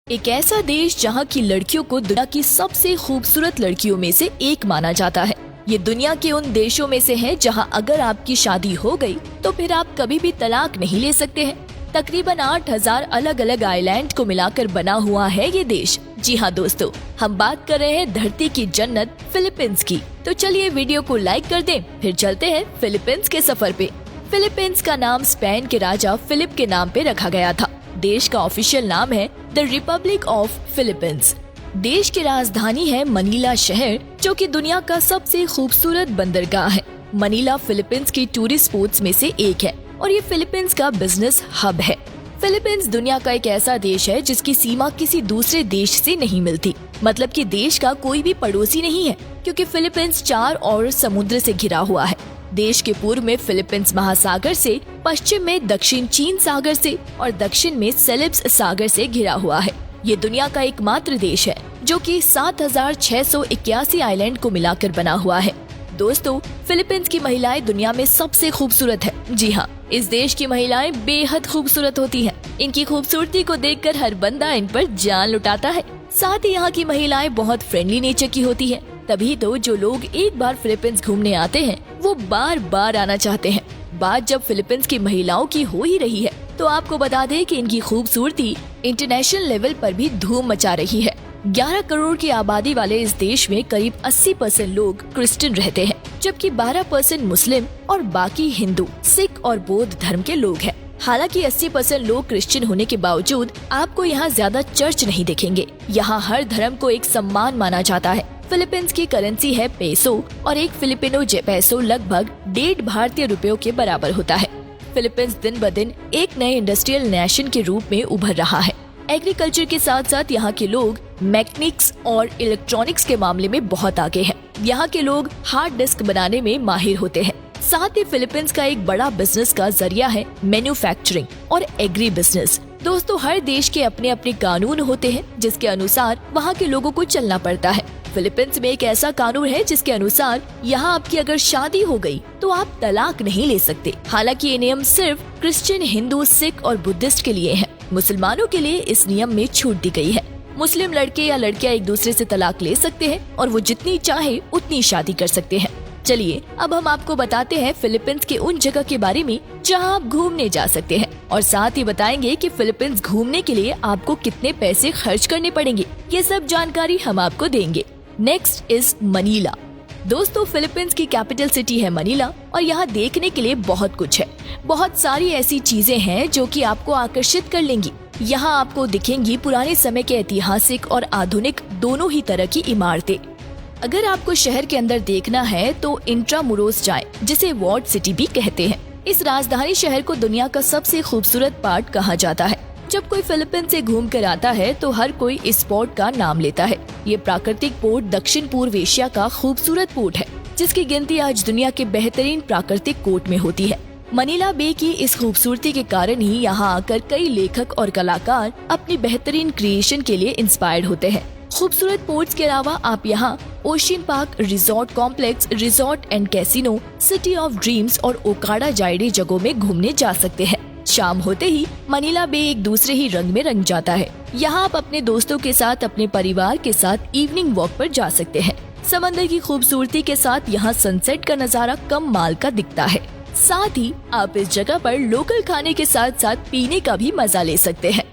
एक ऐसा देश जहाँ की लड़कियों को दुनिया की सबसे खूबसूरत लड़कियों में से एक माना जाता है। ये दुनिया के उन देशों में से है जहाँ अगर आपकी शादी हो गई तो फिर आप कभी भी तलाक नहीं ले सकते हैं। तकरीबन 8000 अलग अलग आइलैंड को मिलाकर बना हुआ है ये देश। जी हाँ दोस्तों, हम बात कर रहे हैं धरती की जन्नत फिलीपींस की। तो चलिए वीडियो को लाइक कर दें, फिर चलते हैं फिलीपींस के सफर पे। फिलीपींस का नाम स्पेन के राजा फिलिप के नाम पे रखा गया था। देश का ऑफिशियल नाम है द रिपब्लिक ऑफ फिलीपींस। देश की राजधानी है मनीला शहर, जो कि दुनिया का सबसे खूबसूरत बंदरगाह है। मनीला फिलीपींस की टूरिस्ट स्पॉट्स में से एक है और ये फिलीपींस का बिजनेस हब है। फिलीपींस दुनिया का एक ऐसा देश है जिसकी सीमा किसी दूसरे देश से नहीं मिलती। मतलब कि देश का कोई भी पड़ोसी नहीं है, क्योंकि फिलीपींस 4 और समुद्र से घिरा हुआ है। देश के पूर्व में फिलीपींस महासागर से, पश्चिम में दक्षिण चीन सागर से और दक्षिण में सेलेब्स सागर से घिरा हुआ है। ये दुनिया का एकमात्र देश है जो कि 7681 आइलैंड को मिलाकर बना हुआ है। दोस्तों, फिलीपींस की महिलाएं दुनिया में सबसे खूबसूरत है। जी हाँ, इस देश की महिलाएं बेहद खूबसूरत होती हैं। इनकी खूबसूरती को देखकर हर बंदा इन पर जान लुटाता है। साथ ही यहाँ की महिलाएं बहुत फ्रेंडली नेचर की होती हैं। तभी तो जो लोग एक बार फिलीपींस घूमने आते हैं वो बार बार आना चाहते हैं। बात जब फिलीपींस की महिलाओं की हो ही रही है तो आपको बता दें कि इनकी खूबसूरती इंटरनेशनल लेवल पर भी धूम मचा रही है। 11 करोड़ की आबादी वाले इस देश में करीब 80% लोग क्रिश्चियन रहते हैं, जबकि 12% मुस्लिम और बाकी हिंदू, सिख और बौद्ध धर्म के लोग हैं। हालांकि 80% लोग क्रिश्चियन होने के बावजूद आपको यहाँ ज्यादा चर्च नहीं दिखेंगे। यहाँ हर धर्म को एक सम्मान माना जाता है। फिलीपींस की करेंसी है पेसो और एक फिलिपिनो पैसो लगभग 1.5 भारतीय रुपयों के बराबर होता है। फिलीपींस दिन ब दिन एक नए इंडस्ट्रियल नेशन के रूप में उभर रहा है। एग्रीकल्चर के साथ साथ यहाँ के लोग मैकेनिक्स और इलेक्ट्रॉनिक्स के मामले में बहुत आगे हैं। यहाँ के लोग हार्ड डिस्क बनाने में माहिर होते हैं। साथ ही फिलीपींस का एक बड़ा बिजनेस का जरिया है मैन्युफैक्चरिंग और एग्री बिजनेस। दोस्तों, हर देश के अपने अपने कानून होते हैं जिसके अनुसार वहाँ के लोगों को चलना पड़ता है। फिलीपींस में एक ऐसा कानून है जिसके अनुसार यहाँ आपकी अगर शादी हो गई तो आप तलाक नहीं ले सकते। हालांकि ये नियम सिर्फ क्रिश्चियन, हिंदू, सिख और बुद्धिस्ट के लिए है। मुसलमानों के लिए इस नियम में छूट दी गई है। मुस्लिम लड़के या लड़कियां एक दूसरे से तलाक ले सकते हैं और वो जितनी चाहे उतनी शादी कर सकते हैं। चलिए अब हम आपको बताते हैं फिलीपींस के उन जगह के बारे में जहां आप घूमने जा सकते हैं, और साथ ही बताएंगे कि फिलीपींस घूमने के लिए आपको कितने पैसे खर्च करने पड़ेंगे। ये सब जानकारी हम आपको देंगे। Next is Manila. दोस्तों, फिलीपींस की कैपिटल सिटी है मनीला और यहाँ देखने के लिए बहुत कुछ है। बहुत सारी ऐसी चीजें हैं जो कि आपको आकर्षित कर लेंगी। यहाँ आपको दिखेंगी पुराने समय के ऐतिहासिक और आधुनिक दोनों ही तरह की इमारतें। अगर आपको शहर के अंदर देखना है तो इंट्रामुरोस जाएं, जिसे वॉर्ड सिटी भी कहते हैं। इस राजधानी शहर को दुनिया का सबसे खूबसूरत पार्ट कहा जाता है। जब कोई फिलीपींस से घूम कर आता है तो हर कोई इस पोर्ट का नाम लेता है। ये प्राकृतिक पोर्ट दक्षिण पूर्व एशिया का खूबसूरत पोर्ट है, जिसकी गिनती आज दुनिया के बेहतरीन प्राकृतिक पोर्ट में होती है। मनीला बे की इस खूबसूरती के कारण ही यहाँ आकर कई लेखक और कलाकार अपनी बेहतरीन क्रिएशन के लिए इंस्पायर्ड होते हैं। खूबसूरत पोर्ट्स के अलावा आप यहाँ ocean park, resort complex, resort and casino, city of dreams और ओकाडा जाइडे जगहों में घूमने जा सकते हैं। शाम होते ही मनीला बे एक दूसरे ही रंग में रंग जाता है। यहाँ आप अपने दोस्तों के साथ, अपने परिवार के साथ इवनिंग वॉक पर जा सकते हैं। समंदर की खूबसूरती के साथ यहाँ सनसेट का नजारा कम माल का दिखता है। साथ ही आप इस जगह पर लोकल खाने के साथ साथ पीने का भी मजा ले सकते हैं।